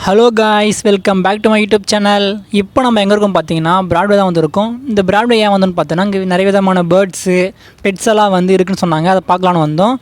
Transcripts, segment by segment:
Hello guys, welcome back to my YouTube channel. இப்போ நம்ம எங்கே இருக்கோம் பார்த்தீங்கன்னா பிராட்வே தான் வந்திருக்கோம். இந்த பிராட்வே ஏன் வந்தோன்னு பார்த்தோன்னா இங்கே நிறைய விதமான பேர்ட்ஸு பெட்ஸ் எல்லாம் இருக்குன்னு சொன்னாங்க. அதை பார்க்கலான்னு வந்தோம்.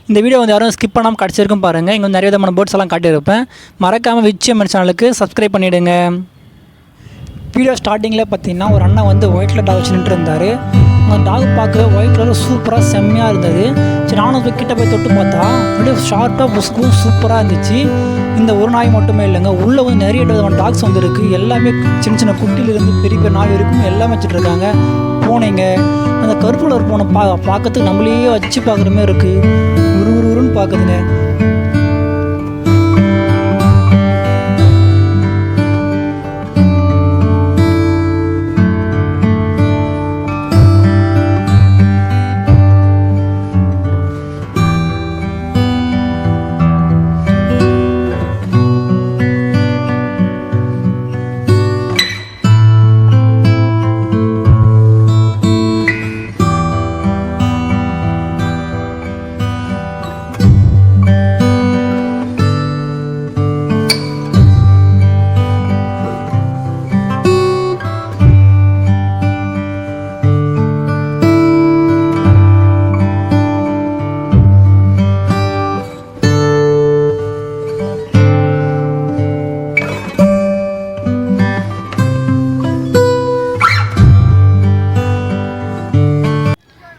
இந்த வீடியோ யாரும் ஸ்கிப் பண்ணாமல் கிடச்சிருக்கும் பாருங்கள். இங்கே நிறைய விதமான பேர்ட்ஸ் எல்லாம் காட்டியிருப்பேன். மறக்காமல் விச்சம் சேனலுக்கு சப்ஸ்கிரைப் பண்ணிவிடுங்க. வீடியோ ஸ்டார்டிங்கில் பார்த்தீங்கன்னா ஒரு அண்ணன் ஒயிட் கலர் டாக் வச்சு நின்று இருந்தார். அந்த டாக் பார்க்க ஒயிட் கலர் சூப்பராக செம்மையாக இருந்தது. சரி, நானும் கிட்ட போய் தொட்டு பார்த்தா அப்படியே ஷார்ட்டாக புஸ்கும் சூப்பராக இருந்துச்சு. இந்த ஒரு நாய் மட்டுமே இல்லைங்க, உள்ளே நிறைய விதமான டாக்ஸ் இருக்குது. எல்லாமே சின்ன சின்ன குட்டியிலேருந்து பெரிய பெரிய நாய் இருக்கும், எல்லாமே வச்சுட்ருக்காங்க. பூனைங்க, அந்த கருப்பு கலர் பூனை பார்க்கறதுக்கு நம்மளையே வச்சு பார்க்குற மாதிரி இருக்குது. உருன்னு பார்க்குதுங்க.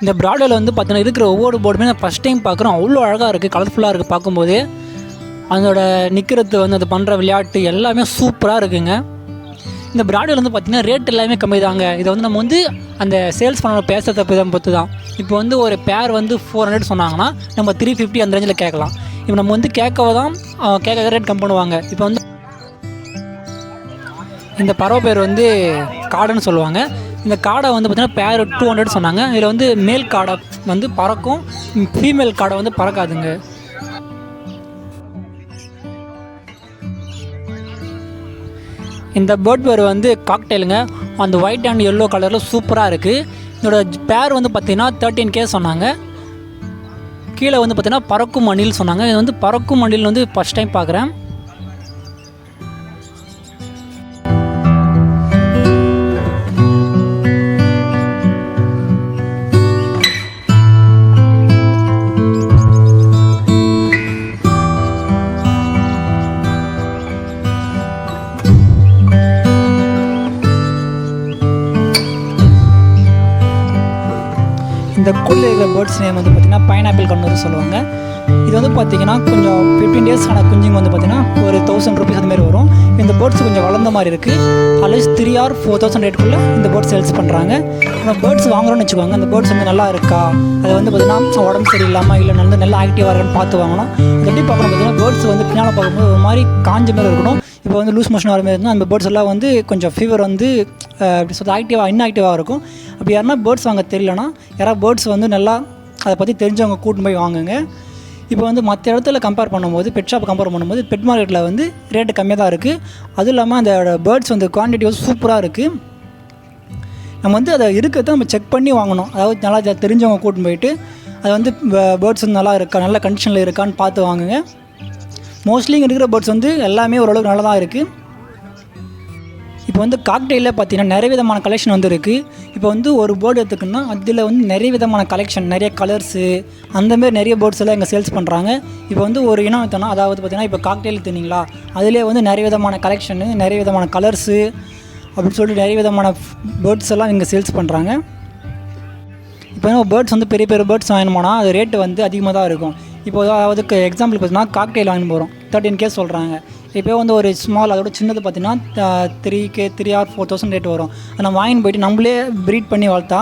இந்த பிராட்வேல பார்த்தீங்கன்னா இருக்கிற ஒவ்வொரு போர்டுமே நான் ஃபஸ்ட் டைம் பார்க்குறோம். அவ்வளோ அழகாக இருக்குது, கலர்ஃபுல்லாக இருக்குது. பார்க்கும்போது அதோட நிற்கிறது அது பண்ணுற விளையாட்டு எல்லாமே சூப்பராக இருக்குங்க. இந்த பிராட்வேல பார்த்தீங்கன்னா ரேட் எல்லாமே கம்மி தாங்க. இதை நம்ம அந்த சேல்ஸ் பண்ண பேச தப்பு தான் பொறுத்து தான். இப்போ ஒரு பேர் 400 சொன்னாங்கன்னா நம்ம 350 அந்த ரேஞ்சில் கேட்கலாம். இப்போ நம்ம கேட்கவே தான் கேட்க ரேட் கம் பண்ணுவாங்க. இப்போ இந்த பறவை பேர் காடைன்னு சொல்லுவாங்க. இந்த காடை பார்த்தீங்கன்னா பேர் 200 சொன்னாங்க. இதில் மேல் காடை பறக்கும், ஃபீமேல் காடை பறக்காதுங்க. இந்த பேர்ட் பேர் காக்டெயிலுங்க. அந்த ஒயிட் அண்ட் எல்லோ கலரில் சூப்பராக இருக்குது. இதோட பேர் பார்த்தீங்கன்னா 13K சொன்னாங்க. கீழே பார்த்தீங்கன்னா பறக்கும் மணில் சொன்னாங்க. இது பறக்கும் மணில் ஃபஸ்ட் டைம் பார்க்குறேன். இந்த கூலில் இருக்கிற பேர்ட்ஸ் நேம் பார்த்திங்கன்னா பைனாப்பிள் கண்ணூர் சொல்லுவாங்க. இது பார்த்திங்கன்னா கொஞ்சம் 15 days ஆன குஞ்சுங்க பார்த்திங்கன்னா ஒரு 1000 rupees அதுமாரி வரும். இந்த பேர்ட்ஸ் கொஞ்சம் வளர்ந்த மாதிரி இருக்குது. அட்லீஸ்ட் 3 or 4000 ரேட்டுக்குள்ளே இந்த பேர்ட்ஸ் சேல்ஸ் பண்ணுறாங்க. நம்ம பேர்ட்ஸ் வாங்குறோன்னு வச்சுக்கோங்க. அந்த பேர்ட்ஸ் நல்லா இருக்கா, அது பார்த்திங்கன்னா உடம்பு சரியில்லாமல் இல்லை நல்லா ஆக்டிவாக இருக்கான்னு பார்த்து வாங்கணும். அது எப்படி பார்க்கணும் பார்த்திங்கன்னா பேர்ட்ஸ் பின்னால் பார்க்கும்போது ஒரு மாதிரி காஞ்ச மாதிரி இருக்கணும். இப்போ லூஸ் மோஷன் வர மாதிரி இருந்தால் அந்த பேர்ட்ஸ் எல்லாம் கொஞ்சம் ஃபீவர் எப்படி சொல்கிறது இன்ஆக்டிவாக இருக்கும். அப்படி யாருன்னா பேர்ட்ஸ் வாங்க தெரியலனா யாராவது பேர்ட்ஸ் நல்லா அதை பற்றி தெரிஞ்சவங்க கூட்டின்னு போய் வாங்குங்க. இப்போ மற்ற இடத்துல கம்பேர் பண்ணும்போது பெட் ஷாப் கம்பேர் பண்ணும்போது பெட் மார்க்கெட்டில் ரேட்டு கம்மியாக தான் இருக்குது. அதுவும் இல்லாமல் அந்த பேர்ட்ஸ் குவான்டிட்டி சூப்பராக இருக்குது. நம்ம அதை இருக்கிறத நம்ம செக் பண்ணி வாங்கணும். அதாவது நல்லா தெரிஞ்சவங்க கூட்டின்னு போயிட்டு அது பேர்ட்ஸ் நல்லா இருக்கா, நல்ல கண்டிஷனில் இருக்கான்னு பார்த்து வாங்குங்க. மோஸ்ட்லி இங்கே இருக்கிற பேர்ட்ஸ் எல்லாமே ஓரளவுக்கு நல்லா தான் இருக்குது. இப்போ காக்டெயிலில் பார்த்தீங்கன்னா நிறைய விதமான கலெக்ஷன் இருக்குது. இப்போ ஒரு போர்டு எடுத்துக்குன்னா அதில் நிறைய விதமான கலெக்ஷன், நிறைய கலர்ஸு அந்தமாரி நிறைய பேர்ட்ஸ் எல்லாம் இங்கே சேல்ஸ் பண்ணுறாங்க. இப்போ ஒரு இனம் எடுத்தோன்னா அதாவது பார்த்திங்கன்னா இப்போ காக்டெயில் தெரியுங்களா, அதிலே நிறைய விதமான கலெக்ஷனு, நிறைய விதமான கலர்ஸு அப்படின்னு சொல்லிட்டு நிறைய விதமான பேர்ட்ஸ் எல்லாம் இங்கே சேல்ஸ் பண்ணுறாங்க. இப்போ பேர்ட்ஸ் பெரிய பெரிய பேர்ட்ஸ் வாங்கினோம்னா அது ரேட்டு அதிகமாக தான் இருக்கும். இப்போ அதுக்கு எக்ஸாம்பிள் பார்த்தீங்கன்னா காக்டெயில் வாங்கி போகிறோம், 13K சொல்கிறாங்க. இப்போ ஒரு ஸ்மால் அதோட சின்னது பார்த்தீங்கன்னா 3K 3 or 4000 ரேட் வரும். அதை நம்ம வாங்கின்னு போய்ட்டு நம்மளே ப்ரீட் பண்ணி வளர்த்தா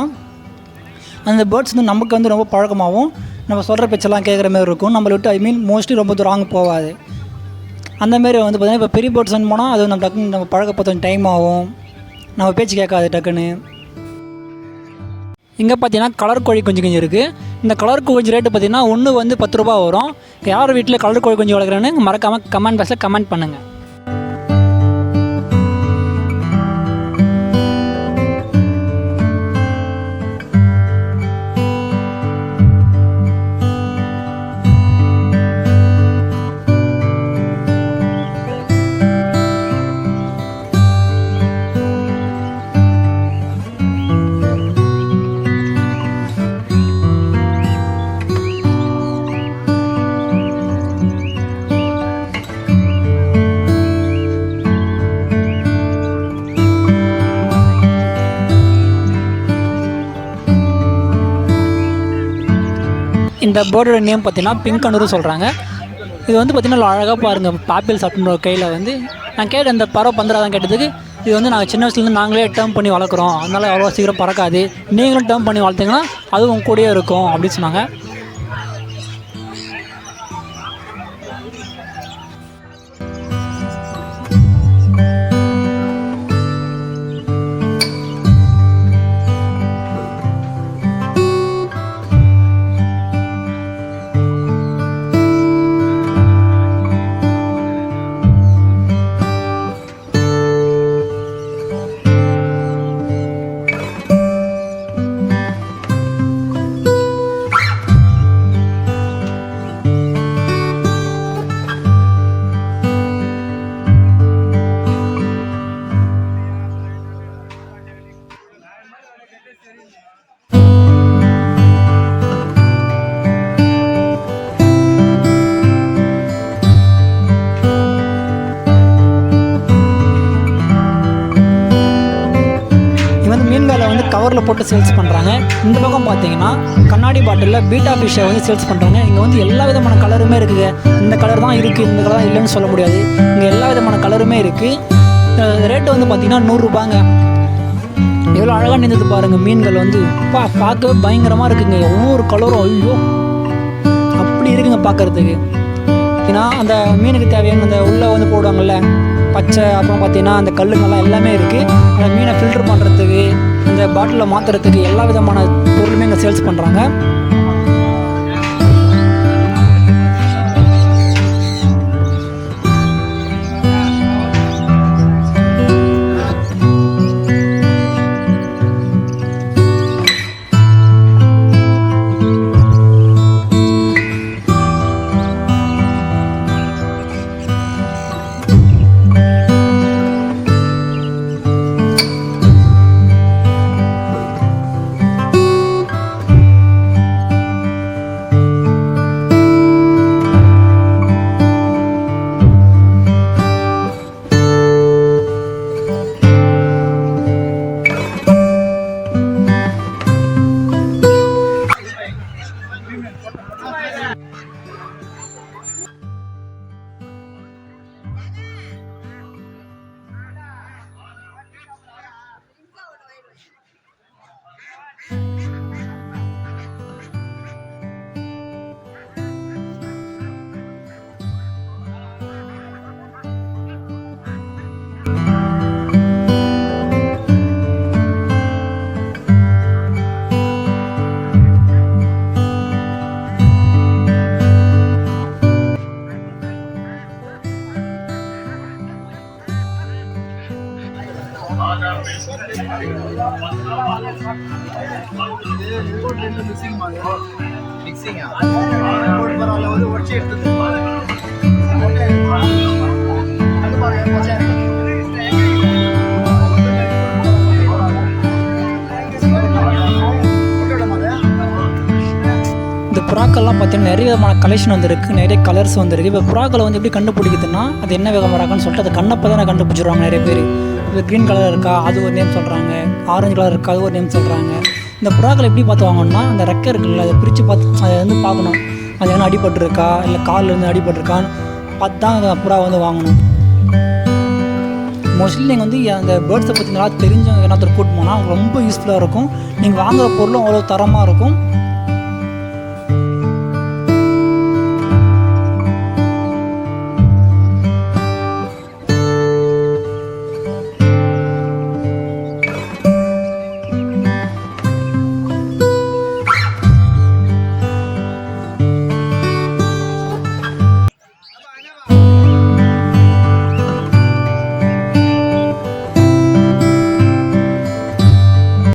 அந்த பேர்ட்ஸ் நமக்கு ரொம்ப பழக்கமாகவும் நம்ம சொல்கிற பேச்செல்லாம் கேட்குற மாதிரி இருக்கும். நம்மளை விட்டு மோஸ்ட்லி ரொம்ப தூரம் போகாது. அந்தமாரி பார்த்தீங்கன்னா இப்போ பெரிய பேர்ட்ஸ் போனால் அது நம்ம டக்குன்னு நம்ம பழக்கப்பட்ட டைம் ஆகும், நம்ம பேச்சு கேட்காது டக்குன்னு. இங்கே பார்த்தீங்கன்னா கலர் கோழி கொஞ்சம் இருக்குது. இந்த கலர் கோழி ரேட்டு பார்த்தீங்கன்னா ஒன்று 10 ரூபா வரும். யார் வீட்டில் கலர் கோழி கொஞ்சம் வளர்க்குறேன்னு மறக்காமல் கமெண்ட் பாக்ஸில் கமெண்ட் பண்ணுங்கள். இந்த பேர்டோட நேம் பார்த்தீங்கன்னா பிங்க் கண்ணூர் சொல்கிறாங்க. இது வந்து பார்த்திங்கன்னா அழகாக பாருங்கள், பாப்பிள் சாப்பிட்ற கையில் வந்து நான் கேட்டேன் இந்த பறவை பந்துராதான் கேட்டதுக்கு, இது வந்து நாங்கள் சின்ன வயசுலேருந்து நாங்களே டேர்ம் பண்ணி வளர்க்குறோம், அதனால் அவ்வளோ சீக்கிரம் பறக்காது, நீங்களும் டேர்ம் பண்ணி வளர்த்திங்கன்னா அதுவும் உங்க கூடயே இருக்கும் அப்படின்னு சொன்னாங்க. மீன்களை வந்து கவரில் போட்டு சேல்ஸ் பண்ணுறாங்க. இந்த பக்கம் பார்த்தீங்கன்னா கண்ணாடி பாட்டிலில் பீட்டா ஃபிஷ்ஷை வந்து சேல்ஸ் பண்ணுறாங்க. இங்கே வந்து எல்லா விதமான கலருமே இருக்குது. இந்த கலர் தான் இருக்குது, இந்த கலர் தான் இல்லைன்னு சொல்ல முடியாது. இங்கே எல்லா விதமான கலருமே இருக்குது. ரேட்டு வந்து பார்த்திங்கன்னா 100 ரூபாங்க. எவ்வளோ அழகாக நின்றுது பாருங்கள். மீன்கள் வந்து பார்க்கவே பயங்கரமாக இருக்குங்க. ஒவ்வொரு கலரும் ஐயோ அப்படி இருக்குங்க பார்க்குறதுக்கு. ஏன்னா அந்த மீனுக்கு தேவையான அந்த உள்ளே வந்து போடுவாங்கள்ல பச்சை, அப்புறம் பார்த்தீங்கன்னா அந்த கல்லுங்கள்லாம் எல்லாமே இருக்குது. அந்த மீனை ஃபில்டர் பண்ணுறதுக்கு, இந்த பாட்டிலில் மாற்றுறதுக்கு எல்லா விதமான பொருளுமே இங்கே சேல்ஸ் பண்ணுறாங்க. இந்த புறாக்கள்லாம் பார்த்தீங்கன்னா நிறைய விதமான கலெக்ஷன் வந்துருக்கு, நிறைய கலர்ஸ் வந்துருக்கு. இப்போ புறாக்களை வந்து எப்படி கண்டுபிடிக்குதுன்னா, அது என்ன வேகம் வராங்கன்னு சொல்லிட்டு அது கண்ணப்போ தானே கண்டுபிடிச்சிருவாங்க நிறைய பேர். இப்போ க்ரீன் கலர் இருக்கா அது ஒரு நேம் சொல்கிறாங்க, ஆரஞ்சு கலர் இருக்கா அது ஒரு நேம் சொல்கிறாங்க. இந்த புறாக்களை எப்படி பார்த்து வாங்கணும்னா, அந்த ரெக்கை இருக்குல்ல அதை பிரித்து பார்த்து அதை வந்து பார்க்கணும், அது என்ன அடிபட்டுருக்கா இல்லை காலில் இருந்து அடிபட்டுருக்கான்னு பார்த்து தான் அந்த புறா வந்து வாங்கணும். மோஸ்ட்லி நீங்கள் வந்து அந்த பேர்ட்ஸை பற்றி நல்லா தெரிஞ்சவங்க என்னத்தர் கூட்டு போனால் அவங்களுக்கு ரொம்ப யூஸ்ஃபுல்லாக இருக்கும். நீங்கள் வாங்குகிற பொருளும் அவ்வளோ தரமாக இருக்கும்.